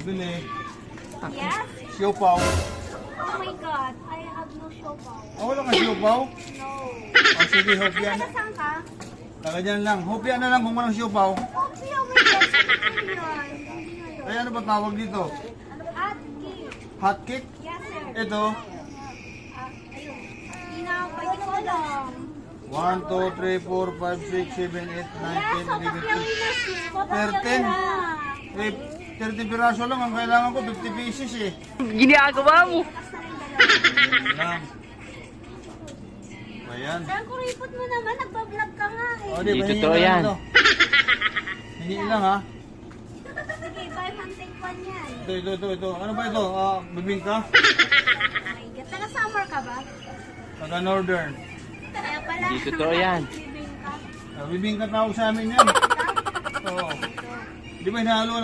bibili. Yes? Siopaw. Oh my God, I have no siopaw. Wala kang siopaw? No. Sige, hopya. Taga saan ka? Taga dyan lang. Hopya na lang kung walang siopaw. Hopya, oh my God, saan ka yun? Hindi na yun. Ay, ano ba tawag dito? Hot cake. Hot cake? Yes, sir. Ito. Ayun. Hindi na, pwede ko lang. 1, 2, 3, 4, 5, 6, 7, 8, 9, Yes, 10, so 11, 12. papyaw sis. 13. Eh, 30 piraso lang. Ang kailangan ko, 50 pieces eh. Ginagawa mo. Lang. Ayan. Saan kuripot mo naman? Nagpa-vlog ka nga eh. O, di ba, Hindi hingi totoo lang yan. ito. Hingi lang ha. Sige, buy one take one yan. Ito. Ano ba ito? Bibingka? Oh my God. Taga summer ka ba? Taga Northern. Kaya pala. Hindi totoo yan. Bibing ka. Bibingka tawag sa amin yan. Oo. Di ba hinahalo